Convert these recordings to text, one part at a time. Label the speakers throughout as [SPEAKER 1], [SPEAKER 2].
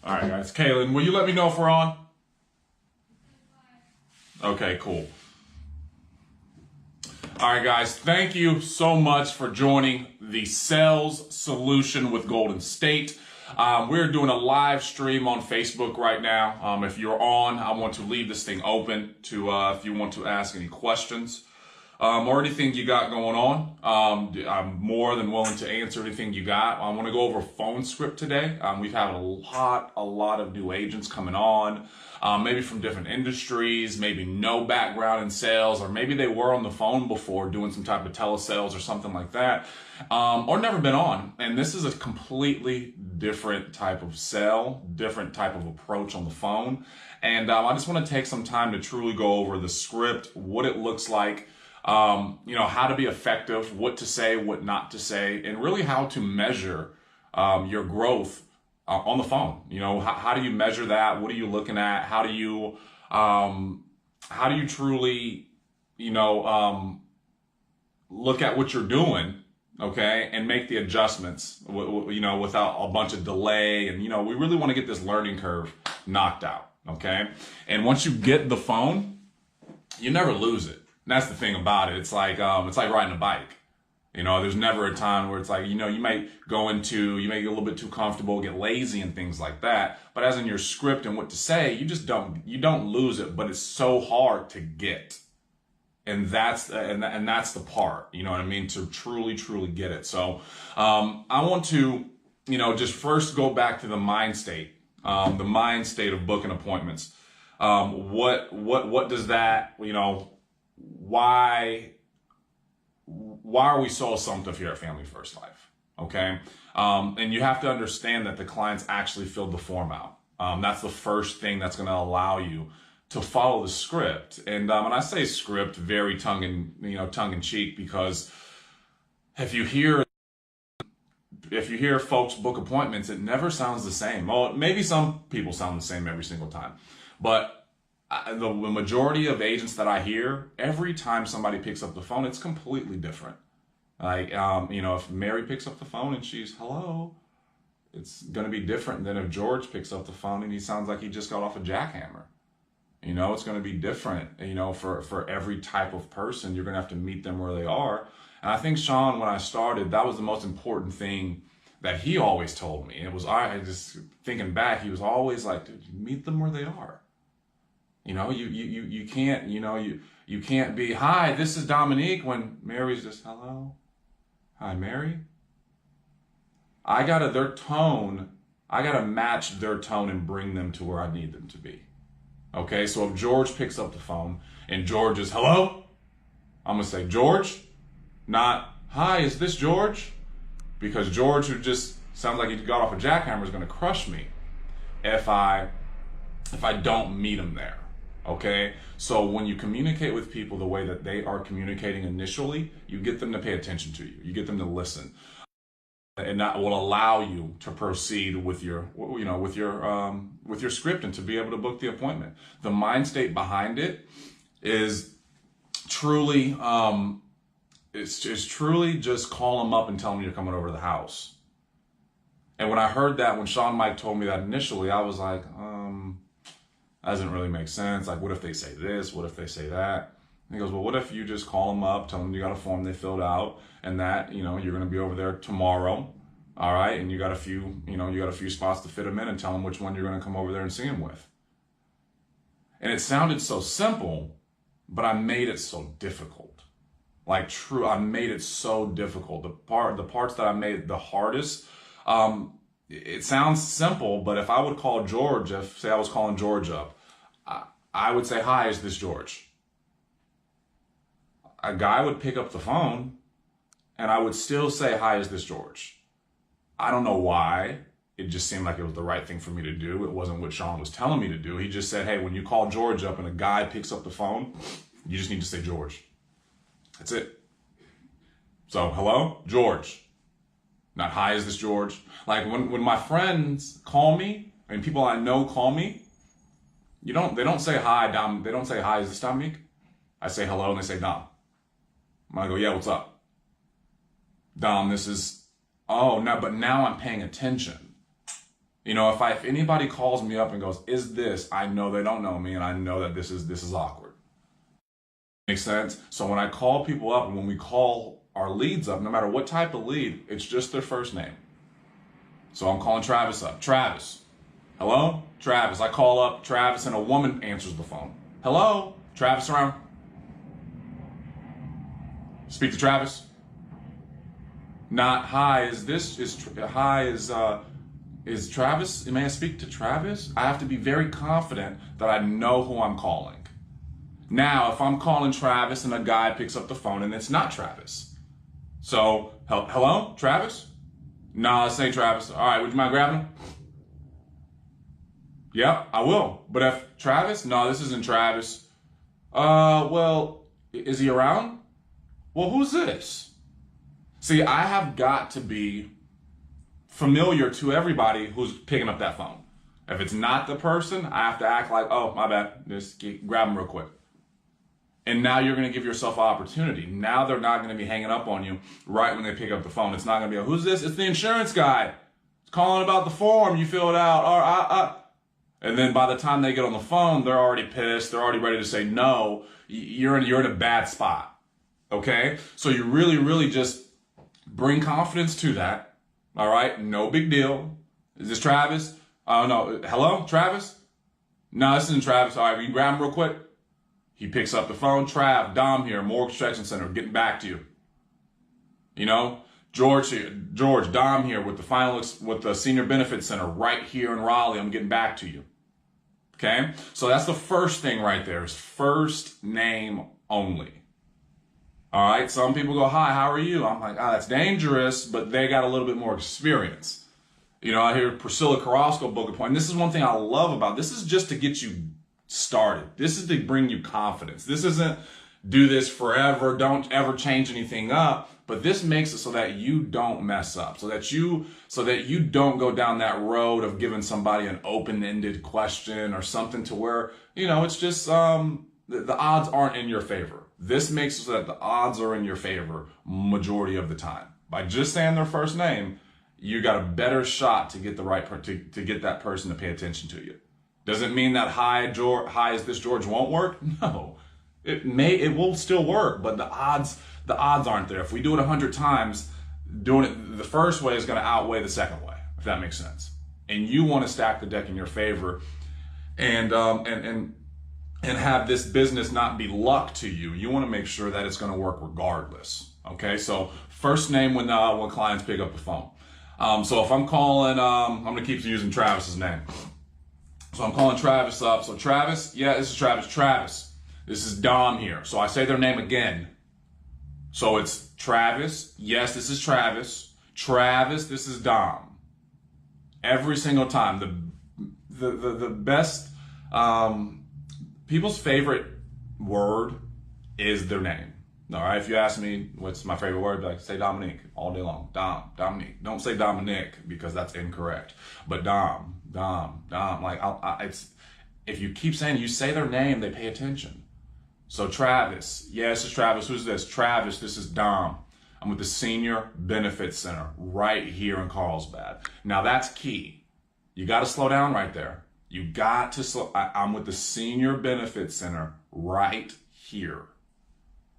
[SPEAKER 1] All right, guys. Kaylin, will you let me know if we're on? Okay, cool. All right, guys. Thank you so much for joining the Sales Solution with Golden State. We're doing a live stream on Facebook right now. If you're on, I want to leave this thing open to if you want to ask any questions or anything you got going on. I'm more than willing to answer anything you got. I want to go over phone script today. We've had a lot of new agents coming on, maybe from different industries, maybe no background in sales, or maybe they were on the phone before doing some type of telesales or something like that, or never been on. And this is a completely different type of sell, different type of approach on the phone. And I just want to take some time to truly go over the script, what it looks like, how to be effective, what to say, what not to say, and really how to measure your growth on the phone. How do you measure that? What are you looking at? How do you truly, look at what you're doing, okay, and make the adjustments, without a bunch of delay. And, we really want to get this learning curve knocked out, okay? And once you get the phone, you never lose it. And that's the thing about it. It's like riding a bike. There's never a time where it's like, you may get a little bit too comfortable, get lazy and things like that. But as in your script and what to say, you don't lose it, but it's so hard to get. And that's the part, you know what I mean, to truly get it. So I want to, just first go back to the mind state of booking appointments. What does that, why are we so assumptive here at Family First Life? Okay. And you have to understand that the clients actually filled the form out. That's the first thing that's going to allow you to follow the script. And when I say script, very tongue in cheek, because if you hear folks book appointments, it never sounds the same. Well, maybe some people sound the same every single time, but the majority of agents that I hear, every time somebody picks up the phone, it's completely different. Like, if Mary picks up the phone and she's hello, it's going to be different than if George picks up the phone and he sounds like he just got off a jackhammer. It's going to be different, for every type of person. You're going to have to meet them where they are. And I think Shawn, when I started, that was the most important thing that he always told me. It was, I just thinking back, he was always like, dude, meet them where they are. You can't, you can't be, hi, this is Dominique, when Mary's just, hello, hi, Mary. I gotta match their tone and bring them to where I need them to be. Okay, so if George picks up the phone and George is, hello, I'm gonna say, George, not, hi, is this George? Because George, who just sounds like he got off a jackhammer, is gonna crush me if I don't meet him there. Okay, so when you communicate with people the way that they are communicating initially, you get them to pay attention to you. You get them to listen, and that will allow you to proceed with your, with your script and to be able to book the appointment. The mind state behind it is truly, it's truly just call them up and tell them you're coming over to the house. And when I heard that, when Shawn Meaike told me that initially, I was like, that doesn't really make sense. Like, what if they say this? What if they say that? And he goes, well, what if you just call them up, tell them you got a form they filled out, and that, you're going to be over there tomorrow. All right. And you got a few spots to fit them in, and tell them which one you're going to come over there and see them with. And it sounded so simple, but I made it so difficult. Like, I made it so difficult. The parts that I made the hardest, it sounds simple, but if I would call George, say I was calling George up, I would say, hi, is this George? A guy would pick up the phone and I would still say, hi, is this George? I don't know why. It just seemed like it was the right thing for me to do. It wasn't what Shawn was telling me to do. He just said, hey, when you call George up and a guy picks up the phone, you just need to say George. That's it. So, hello, George. Not, hi, is this George? Like, when my friends call me, and people I know call me, they don't say hi, Dom. They don't say, hi, is this Dominique? I say hello, and they say, Dom. I go, yeah, what's up? Dom, this is, oh, no, but now I'm paying attention. If anybody calls me up and goes, is this, I know they don't know me, and I know that this is awkward. Makes sense? So when I call people up, and when we call our leads up, no matter what type of lead, it's just their first name. So I'm calling Travis up. Travis. Hello? Travis. I call up Travis, and a woman answers the phone. Hello? Travis around? Speak to Travis. Not hi. Is Travis? May I speak to Travis? I have to be very confident that I know who I'm calling. Now, if I'm calling Travis and a guy picks up the phone and it's not Travis. So, hello, Travis? No, this ain't Travis. All right, would you mind grabbing him? Yep, I will. But if Travis? No, this isn't Travis. Well, is he around? Well, who's this? See, I have got to be familiar to everybody who's picking up that phone. If it's not the person, I have to act like, oh, my bad. Just grab him real quick. And now you're going to give yourself opportunity. Now they're not going to be hanging up on you right when they pick up the phone. It's not going to be, who's this? It's the insurance guy. It's calling about the form. You fill it out. And then by the time they get on the phone, they're already pissed. They're already ready to say no. You're in a bad spot. Okay? So you really, really just bring confidence to that. All right? No big deal. Is this Travis? Oh, no. Hello? Travis? No, this isn't Travis. All right, will you grab him real quick? He picks up the phone. Trav, Dom here, Mortgage Protection Center, getting back to you. George here, Dom here with the Senior Benefits Center right here in Raleigh. I'm getting back to you. Okay? So that's the first thing right there is first name only. All right? Some people go, hi, how are you? I'm like, that's dangerous, but they got a little bit more experience. I hear Priscilla Carrasco book a point. And this is one thing I love about this is just to get you started. This is to bring you confidence. This isn't do this forever, don't ever change anything up, but this makes it so that you don't mess up, so that you don't go down that road of giving somebody an open-ended question or something to where, it's just the odds aren't in your favor. This makes it so that the odds are in your favor majority of the time. By just saying their first name, you got a better shot to get to get that person to pay attention to you. Doesn't mean that hi is this George won't work? No. It will still work, but the odds aren't there. If we do it 100 times, doing it the first way is going to outweigh the second way, if that makes sense. And you want to stack the deck in your favor and have this business not be luck to you. You want to make sure that it's going to work regardless. Okay? So first name when clients pick up the phone. So if I'm calling, I'm going to keep using Travis's name. So I'm calling Travis up. So Travis, yeah, this is Travis. Travis, this is Dom here. So I say their name again. So it's Travis. Yes, this is Travis. Travis, this is Dom. Every single time. The best, people's favorite word is their name. All right, if you ask me what's my favorite word, like say Dominique all day long. Dominique. Don't say Dominic because that's incorrect. But Dom. Like it's if you keep saying you say their name, they pay attention. So Travis, yes, it's Travis. Who's this? Travis. This is Dom. I'm with the Senior Benefits Center right here in Carlsbad. Now that's key. You got to slow down right there. You got to slow. I'm with the Senior Benefits Center right here.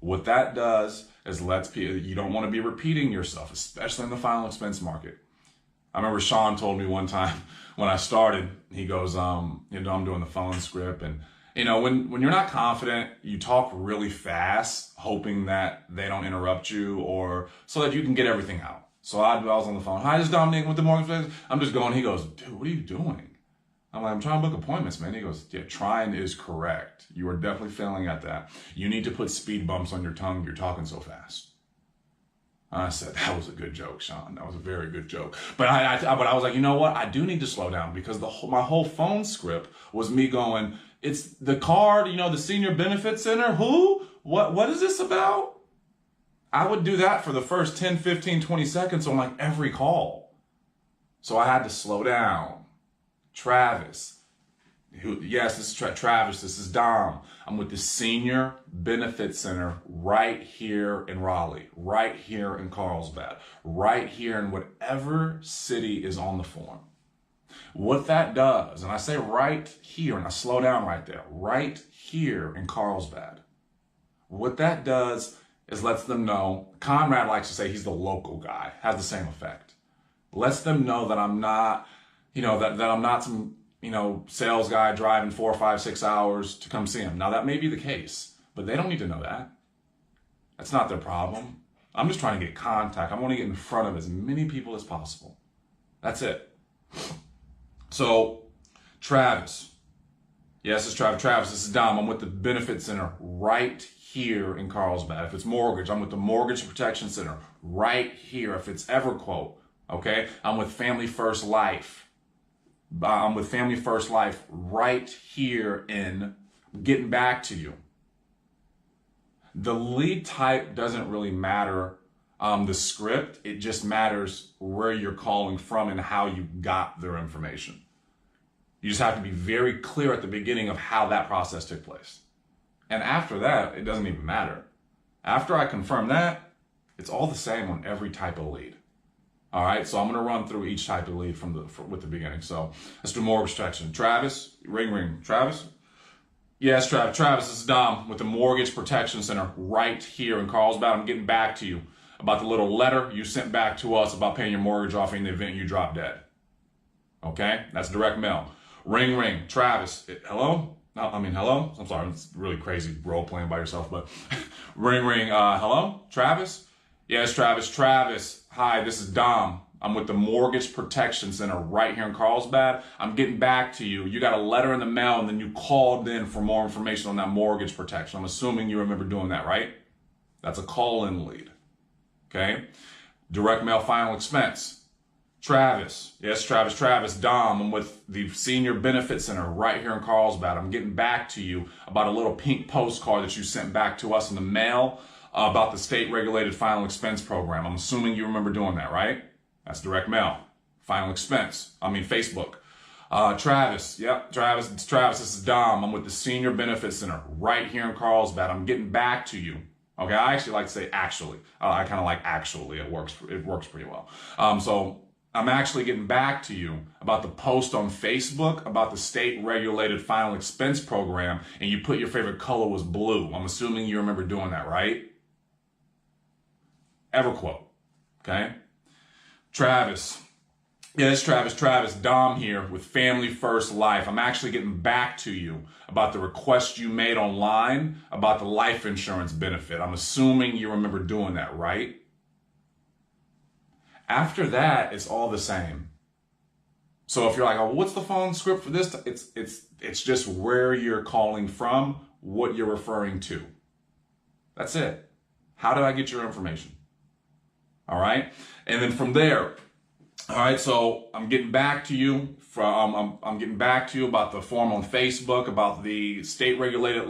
[SPEAKER 1] What that does is you don't want to be repeating yourself, especially in the final expense market. I remember Shawn told me one time when I started, he goes, I'm doing the phone script. And, when you're not confident, you talk really fast, hoping that they don't interrupt you or so that you can get everything out. So I was on the phone. Hi, this is Dominic with the Mortgage. I'm just going. He goes, dude, what are you doing? I'm like, I'm trying to book appointments, man. He goes, yeah, trying is correct. You are definitely failing at that. You need to put speed bumps on your tongue. You're talking so fast. I said, that was a good joke, Shawn. That was a very good joke. But I was like, you know what? I do need to slow down because my whole phone script was me going, it's the card, the Senior Benefits Center. Who? What is this about? I would do that for the first 10, 15, 20 seconds on like every call. So I had to slow down. Travis. Yes, this is Travis. This is Dom. I'm with the Senior Benefits Center right here in Raleigh, right here in Carlsbad, right here in whatever city is on the form. What that does, and I say right here, and I slow down right there, right here in Carlsbad, what that does is lets them know, Conrad likes to say he's the local guy, has the same effect. Lets them know that I'm not, that I'm not some, sales guy driving 4, 5, 6 hours to come see him. Now that may be the case, but they don't need to know that. That's not their problem. I'm just trying to get contact. I want to get in front of as many people as possible. That's it. So, Travis. Yes, it's Travis. Travis, this is Dom. I'm with the Benefit Center right here in Carlsbad. If it's mortgage, I'm with the Mortgage Protection Center right here. If it's EverQuote, okay, I'm with Family First Life. I'm with Family First Life right here in Getting Back to You. The lead type doesn't really matter, the script. It just matters where you're calling from and how you got their information. You just have to be very clear at the beginning of how that process took place. And after that, it doesn't even matter. After I confirm that, it's all the same on every type of lead. All right, so I'm going to run through each type of lead with the beginning. So let's do mortgage protection. Travis, ring, ring. Travis? Yes, Travis. Travis, this is Dom with the Mortgage Protection Center right here in Carlsbad. I'm getting back to you about the little letter you sent back to us about paying your mortgage off in the event you drop dead. Okay, that's direct mail. Ring, ring. Travis, hello? Hello? I'm sorry, it's really crazy role playing by yourself, but ring, ring. Hello? Travis? Yes, Travis. Travis, hi, this is Dom. I'm with the Mortgage Protection Center right here in Carlsbad. I'm getting back to you. You got a letter in the mail and then you called in for more information on that mortgage protection. I'm assuming you remember doing that, right? That's a call-in lead. Okay? Direct mail final expense. Travis, yes, Travis, Dom, I'm with the Senior Benefit Center right here in Carlsbad. I'm getting back to you about a little pink postcard that you sent back to us in the mail about the state-regulated final expense program. I'm assuming you remember doing that, right? That's direct mail. Final expense. Facebook. Travis, yep, Travis, it's Travis, this is Dom. I'm with the Senior Benefit Center right here in Carlsbad. I'm getting back to you. Okay, I actually like to say actually. I kind of like actually. It works pretty well. So I'm actually getting back to you about the post on Facebook about the state-regulated final expense program, and you put your favorite color was blue. I'm assuming you remember doing that, right? EverQuote, okay? Travis, yes, Travis, Dom here with Family First Life. I'm actually getting back to you about the request you made online about the life insurance benefit. I'm assuming you remember doing that, right? After that, it's all the same. So if you're like, oh, what's the phone script for this? It's just where you're calling from, what you're referring to. That's it. How did I get your information? All right. And then from there, all right, so I'm getting back to you I'm getting back to you about the form on Facebook about the state-regulated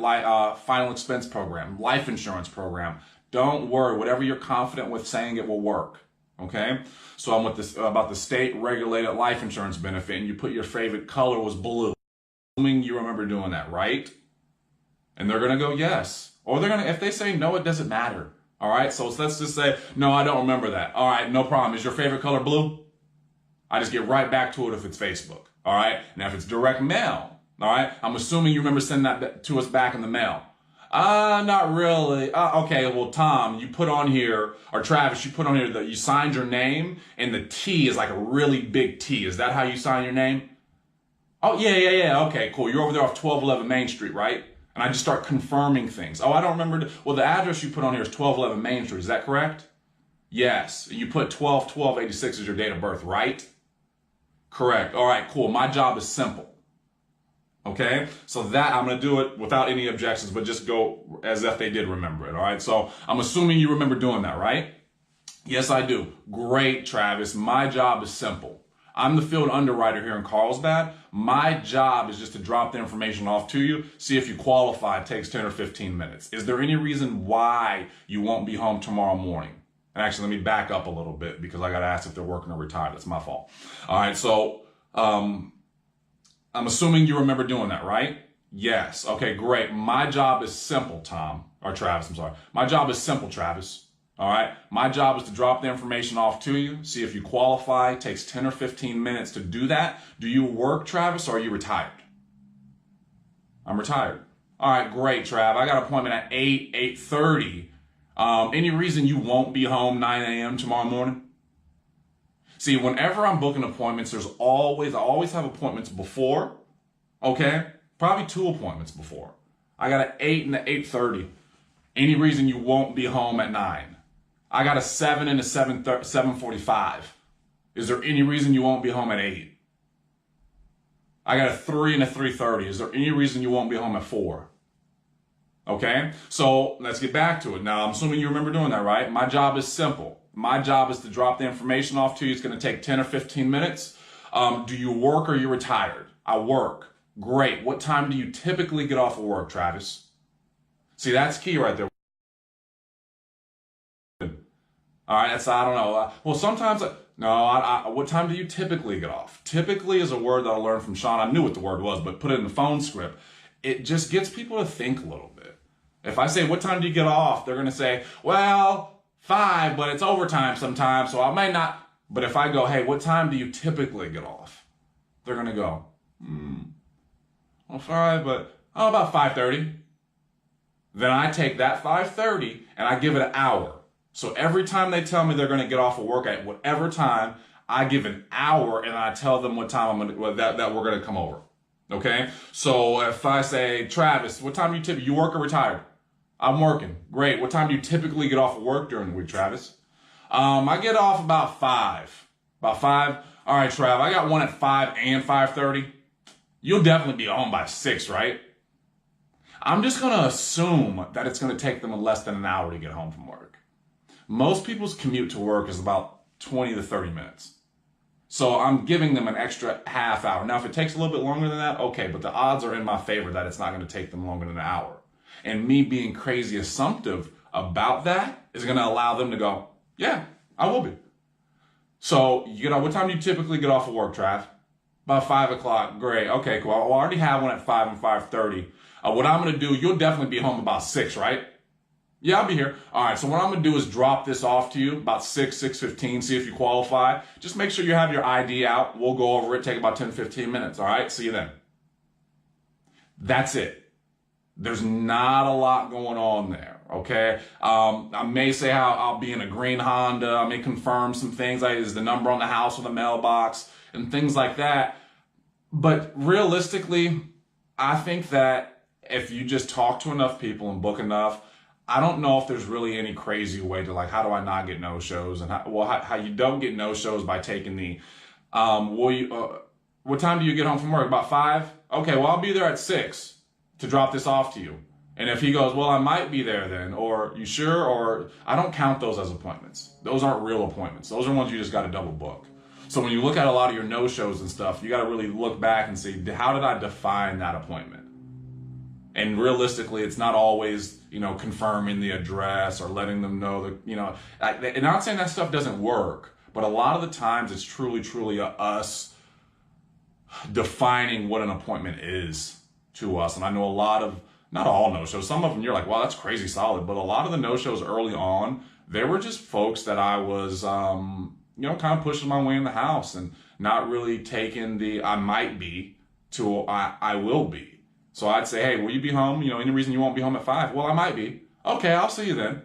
[SPEAKER 1] final expense program, life insurance program. Don't worry, whatever you're confident with saying, it will work. Okay, so I'm with this about the state-regulated life insurance benefit, and you put your favorite color was blue. Assuming you remember doing that, right? And they're gonna go yes, or they're gonna, if they say no, it doesn't matter. All right, so let's just say no, I don't remember that. All right, no problem. Is your favorite color blue? I just get right back to it if it's Facebook. All right, now if it's direct mail, all right, I'm assuming you remember sending that to us back in the mail. Not really. Okay, well, Tom, you put on here, or Travis, you put on here that you signed your name, and the T is like a really big T. Is that how you sign your name? Oh, yeah. Okay, cool. You're over there off 1211 Main Street, right? And I just start confirming things. Oh, I don't remember. Well, the address you put on here is 1211 Main Street. Is that correct? Yes. You put 12/12/86 as your date of birth, right? Correct. All right, cool. My job is simple. Okay, so that I'm going to do it without any objections, but just go as if they did remember it. All right, so I'm assuming you remember doing that, right? Yes, I do. Great, Travis. My job is simple. I'm the field underwriter here in Carlsbad. My job is just to drop the information off to you, see if you qualify. It takes 10 or 15 minutes. Is there any reason why you won't be home tomorrow morning? And actually, let me back up a little bit because I got to ask if they're working or retired. That's my fault. All right, so I'm assuming you remember doing that, right? Yes. Okay, great. My job is simple, Tom. Or Travis, I'm sorry. My job is simple, Travis. All right. My job is to drop the information off to you, see if you qualify. It takes 10 or 15 minutes to do that. Do you work, Travis, or are you retired? I'm retired. All right, great, Trav. I got an appointment at 8:30. Any reason you won't be home 9 a.m. tomorrow morning? See, whenever I'm booking appointments, I always have appointments before, okay? Probably 2 appointments before. I got an 8 and an 8:30. Any reason you won't be home at 9? I got a 7 and a 7:45. Is there any reason you won't be home at 8? I got a 3 and a 3:30. Is there any reason you won't be home at 4? Okay, so let's get back to it. Now, I'm assuming you remember doing that, right? My job is simple. My job is to drop the information off to you. It's going to take 10 or 15 minutes. Do you work or are you retired? I work. Great. What time do you typically get off of work, Travis? See, that's key right there. All right, I don't know. Well, sometimes, what time do you typically get off? Typically is a word that I learned from Shawn. I knew what the word was, but put it in the phone script. It just gets people to think a little bit. If I say, what time do you get off? They're going to say, well, 5, but it's overtime sometimes, so I might not. But if I go, hey, what time do you typically get off? They're going to go, well, 5, but about 5:30. Then I take that 5:30 and I give it an hour. So every time they tell me they're going to get off of work at whatever time, I give an hour and I tell them what time that we're going to come over. Okay? So if I say, Travis, what time do you typically, you work or retired? I'm working. Great. What time do you typically get off of work during the week, Travis? I get off about 5. About 5? All right, Trav, I got one at 5 and 5:30. You'll definitely be home by 6, right? I'm just going to assume that it's going to take them less than an hour to get home from work. Most people's commute to work is about 20 to 30 minutes. So I'm giving them an extra half hour. Now, if it takes a little bit longer than that, okay, but the odds are in my favor that it's not going to take them longer than an hour. And me being crazy assumptive about that is going to allow them to go, yeah, I will be. So, what time do you typically get off of work, Trav? About 5 o'clock. Great. Okay, cool. I already have one at 5 and 5:30. What I'm going to do, you'll definitely be home about 6, right? Yeah, I'll be here. All right, so what I'm going to do is drop this off to you about 6:15, see if you qualify. Just make sure you have your ID out. We'll go over it, take about 10, 15 minutes. All right, see you then. That's it. There's not a lot going on there, okay? I may say how I'll be in a green Honda. I may confirm some things, like is the number on the house or the mailbox and things like that. But realistically, I think that if you just talk to enough people and book enough, I don't know if there's really any crazy way to how do I not get no-shows? And how you don't get no-shows by taking the, what time do you get home from work? About 5? Okay, well, I'll be there at 6 to drop this off to you. And if he goes, well, I might be there then, or you sure? Or I don't count those as appointments. Those aren't real appointments. Those are ones you just got to double book. So when you look at a lot of your no-shows and stuff, you got to really look back and see, how did I define that appointment? And realistically, it's not always, confirming the address or letting them know that, and I'm not saying that stuff doesn't work, but a lot of the times it's truly us defining what an appointment is to us. And I know not all no-shows, some of them you're like, wow, that's crazy solid. But a lot of the no-shows early on, they were just folks that I was, kind of pushing my way in the house and not really taking the I might be to I will be. So I'd say, hey, will you be home? Any reason you won't be home at 5? Well, I might be. Okay, I'll see you then.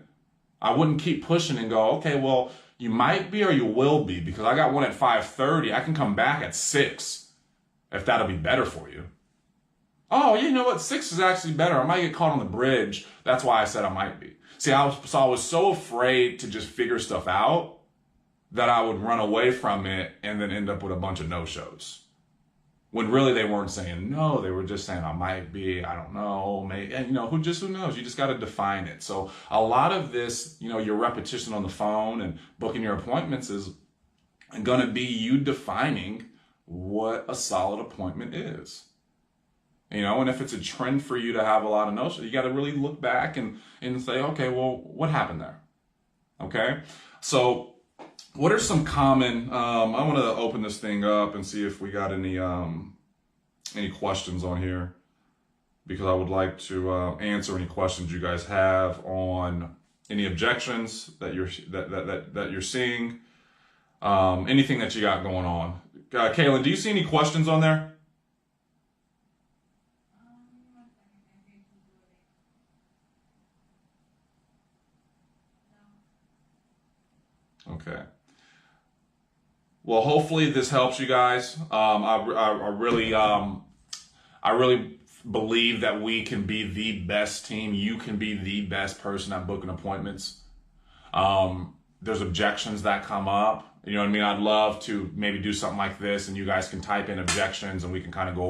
[SPEAKER 1] I wouldn't keep pushing and go, okay, well, you might be or you will be because I got one at 5:30. I can come back at 6 if that'll be better for you. Oh, you know what? 6 is actually better. I might get caught on the bridge. That's why I said I might be. See, I was so afraid to just figure stuff out that I would run away from it and then end up with a bunch of no-shows. When really they weren't saying no, they were just saying I might be, I don't know, maybe, and who knows? You just got to define it. So a lot of this, your repetition on the phone and booking your appointments is going to be you defining what a solid appointment is. And if it's a trend for you to have a lot of no-shows, you got to really look back and say, okay, well, what happened there? Okay, so. What are some common, I want to open this thing up and see if we got any questions on here, because I would like to answer any questions you guys have on Any objections that you're seeing? Anything that you got going on? Kaylin, do you see any questions on there? Okay. Well, hopefully this helps you guys. I really believe that we can be the best team. You can be the best person at booking appointments. There's objections that come up. You know what I mean? I'd love to maybe do something like this, and you guys can type in objections, and we can kind of go